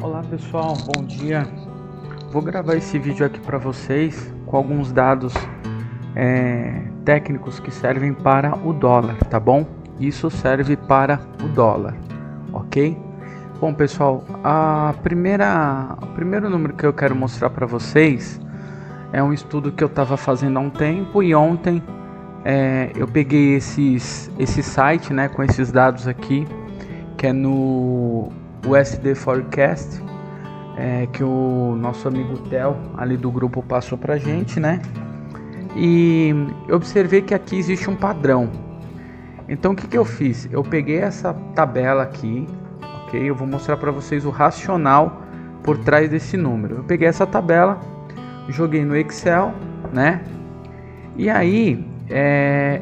Olá pessoal, bom dia. Vou gravar esse vídeo aqui para vocês com alguns dados técnicos que servem para o dólar, tá bom? Isso serve para o dólar, ok? Bom pessoal, o primeiro número que eu quero mostrar para vocês é um estudo que eu estava fazendo há um tempo e ontem eu peguei esse site, né, com esses dados aqui, que é no USD Forecast, que o nosso amigo Theo ali do grupo passou pra gente, né? E eu observei que aqui existe um padrão. Então o que eu fiz? Eu peguei essa tabela aqui, ok? Eu vou mostrar para vocês o racional por trás desse número. Eu peguei essa tabela, joguei no Excel, né? E aí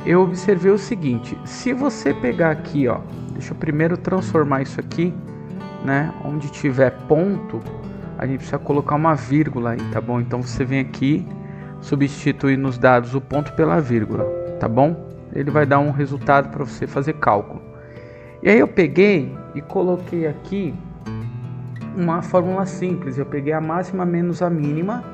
eu observei o seguinte: se você pegar aqui, ó, deixa eu primeiro transformar isso aqui, né? Onde tiver ponto, a gente precisa colocar uma vírgula aí, tá bom? Então você vem aqui, substitui nos dados o ponto pela vírgula, tá bom? Ele vai dar um resultado para você fazer cálculo. E aí eu peguei e coloquei aqui uma fórmula simples. Eu peguei a máxima menos a mínima,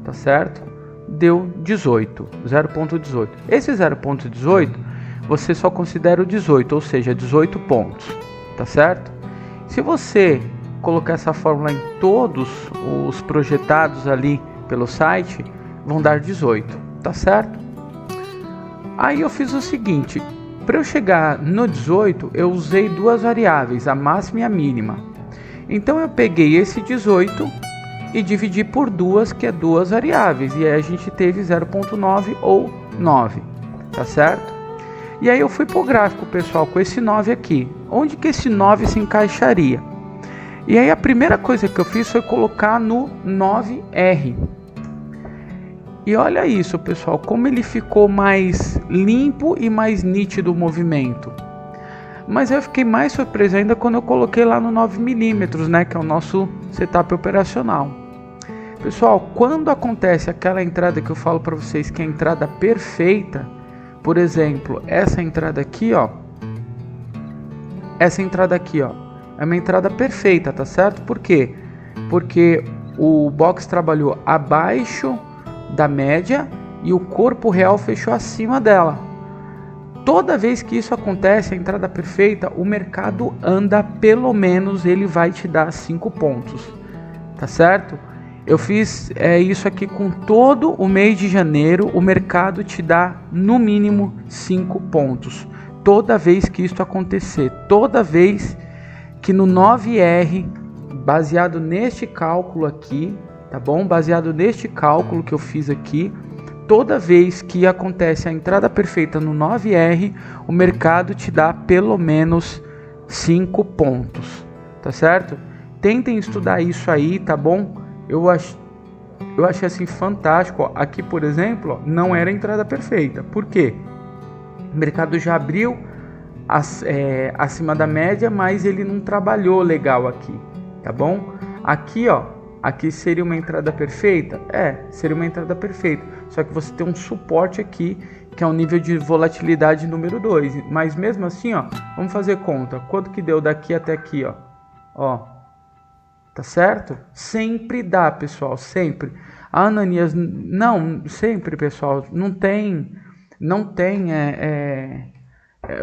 tá certo? Deu 18, 0.18. Esse 0.18 você só considera o 18, ou seja, 18 pontos, tá certo? Se você colocar essa fórmula em todos os projetados ali pelo site, vão dar 18, tá certo? Aí eu fiz o seguinte: para eu chegar no 18, eu usei duas variáveis, a máxima e a mínima. Então eu peguei esse 18 e dividi por duas, que é duas variáveis, e aí a gente teve 0.9 ou 9, tá certo? E aí eu fui pro gráfico, pessoal, com esse 9 aqui. Onde que esse 9 se encaixaria? E aí a primeira coisa que eu fiz foi colocar no 9R. E olha isso, pessoal, como ele ficou mais limpo e mais nítido o movimento. Mas eu fiquei mais surpreso ainda quando eu coloquei lá no 9mm, né, que é o nosso setup operacional. Pessoal, quando acontece aquela entrada que eu falo para vocês que é a entrada perfeita, por exemplo, essa entrada aqui, ó, é uma entrada perfeita, tá certo? Por quê? Porque o box trabalhou abaixo da média e o corpo real fechou acima dela. Toda vez que isso acontece, a entrada perfeita, o mercado anda, pelo menos ele vai te dar 5 pontos, tá certo? Eu fiz isso aqui com todo o mês de janeiro, o mercado te dá no mínimo 5 pontos. Toda vez que isso acontecer, toda vez que no 9R, baseado neste cálculo aqui, tá bom? Baseado neste cálculo que eu fiz aqui, toda vez que acontece a entrada perfeita no 9R, o mercado te dá pelo menos 5 pontos, tá certo? Tentem estudar isso aí, tá bom? Eu achei assim fantástico. Ó, aqui, por exemplo, ó, não era a entrada perfeita. Por quê? O mercado já abriu acima da média, mas ele não trabalhou legal aqui, tá bom? Aqui, ó, aqui seria uma entrada perfeita? Seria uma entrada perfeita. Só que você tem um suporte aqui, que é o nível de volatilidade número 2. Mas mesmo assim, ó, vamos fazer conta. Quanto que deu daqui até aqui, ó? Ó, tá certo? Sempre dá, pessoal, sempre. A Ananias, não, sempre, pessoal, não tem,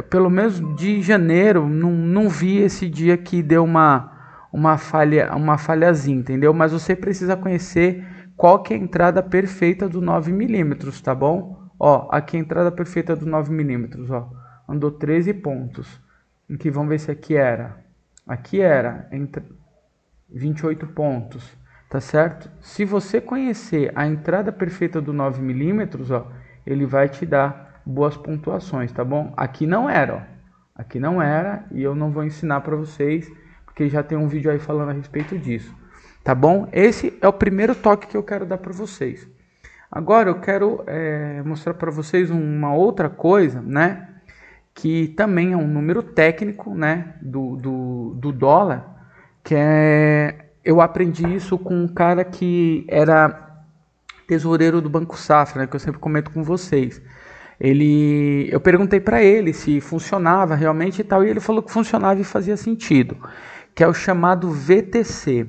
pelo menos de janeiro, não vi esse dia que deu uma falhazinha, entendeu? Mas você precisa conhecer qual que é a entrada perfeita do 9mm, tá bom? Ó, aqui a entrada perfeita do 9mm, ó, andou 13 pontos. Aqui, vamos ver se aqui era 28 pontos, tá certo? Se você conhecer a entrada perfeita do 9mm, ó, ele vai te dar boas pontuações, tá bom? Aqui não era, ó. Aqui não era, e eu não vou ensinar para vocês, porque já tem um vídeo aí falando a respeito disso, tá bom? Esse é o primeiro toque que eu quero dar para vocês. Agora eu quero mostrar para vocês uma outra coisa, né? Que também é um número técnico, né? Do dólar, que eu aprendi isso com um cara que era tesoureiro do Banco Safra, né, que eu sempre comento com vocês. eu perguntei para ele se funcionava realmente e tal, e ele falou que funcionava e fazia sentido, que é o chamado VTC,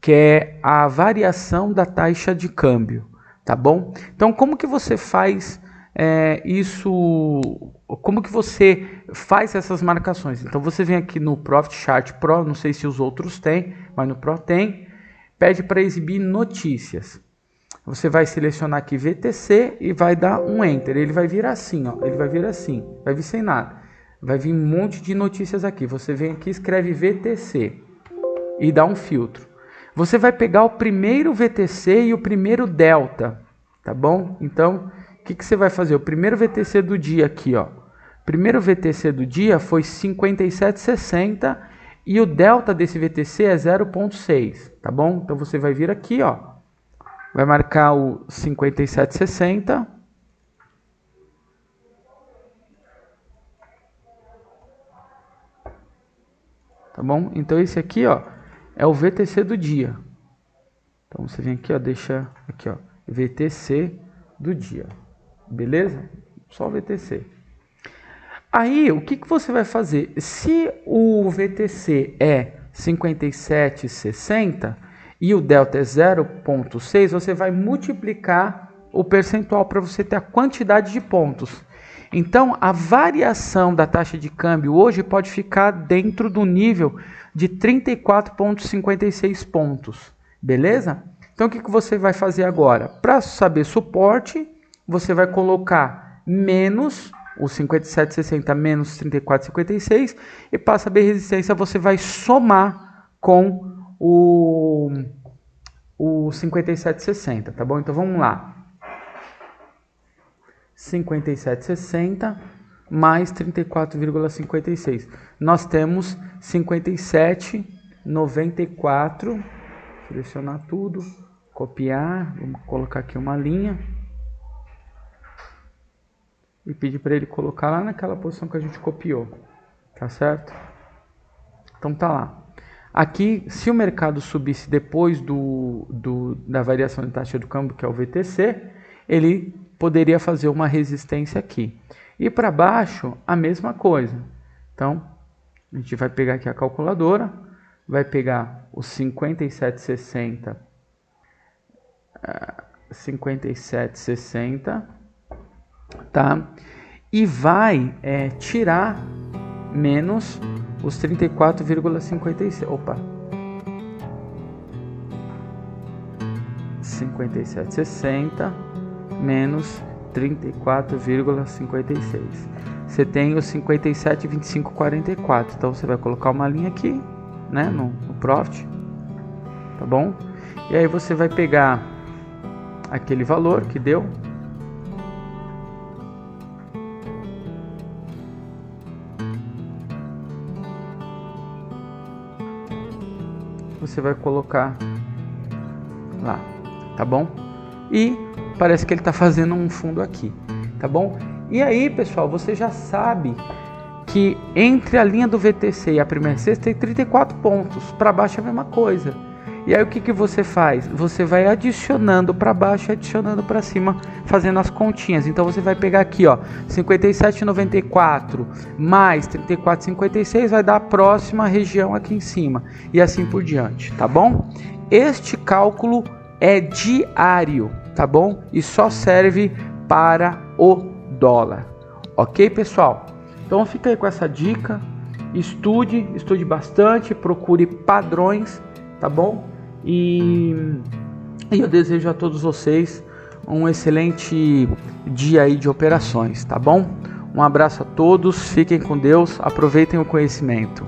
que é a variação da taxa de câmbio, tá bom? Então, como que você faz isso? Como que você faz essas marcações? Então, você vem aqui no Profit Chart Pro, não sei se os outros têm, mas no Pro tem, pede para exibir notícias. Você vai selecionar aqui VTC e vai dar um Enter. Ele vai vir assim, ó. Ele vai vir assim, vai vir sem nada. Vai vir um monte de notícias aqui. Você vem aqui, escreve VTC e dá um filtro. Você vai pegar o primeiro VTC e o primeiro Delta, tá bom? Então, o que você vai fazer? O primeiro VTC do dia aqui, ó. O primeiro VTC do dia foi 57,60 e o Delta desse VTC é 0,6, tá bom? Então, você vai vir aqui, ó. Vai marcar o 57,60. Tá bom? Então esse aqui, ó, é o VTC do dia. Então você vem aqui, ó, deixa aqui, ó, VTC do dia. Beleza? Só o VTC. Aí, o que você vai fazer? Se o VTC é 57,60 e o delta é 0,6, você vai multiplicar o percentual para você ter a quantidade de pontos. Então, a variação da taxa de câmbio hoje pode ficar dentro do nível de 34,56 pontos. Beleza? Então, o que você vai fazer agora? Para saber suporte, você vai colocar menos o 57,60 menos 34,56 e para saber resistência, você vai somar com o 57,60, tá bom? Então vamos lá. 57,60 mais 34,56. Nós temos 57,94. Selecionar tudo, copiar, vamos colocar aqui uma linha e pedir para ele colocar lá naquela posição que a gente copiou, tá certo? Então tá lá. Aqui, se o mercado subisse depois da variação de taxa do câmbio, que é o VTC, ele poderia fazer uma resistência aqui. E para baixo, a mesma coisa. Então, a gente vai pegar aqui a calculadora, vai pegar os 57,60, 57,60, tá? E vai tirar menos os 34,56. Opa. 57,60 menos 34,56. Você tem os 57,25,44. Então você vai colocar uma linha aqui, né, no Profit, tá bom? E aí você vai pegar aquele valor que deu. Você vai colocar lá, tá bom? E parece que ele está fazendo um fundo aqui, tá bom? E aí, pessoal, você já sabe que entre a linha do VTC e a primeira cesta tem 34 pontos, para baixo é a mesma coisa. E aí o que você faz? Você vai adicionando para baixo e adicionando para cima, fazendo as continhas. Então você vai pegar aqui, ó, 57,94 mais 34,56 vai dar a próxima região aqui em cima e assim por diante, tá bom? Este cálculo é diário, tá bom? E só serve para o dólar. OK, pessoal? Então fica aí com essa dica. Estude bastante, procure padrões, tá bom? E eu desejo a todos vocês um excelente dia aí de operações, tá bom? Um abraço a todos, fiquem com Deus, aproveitem o conhecimento.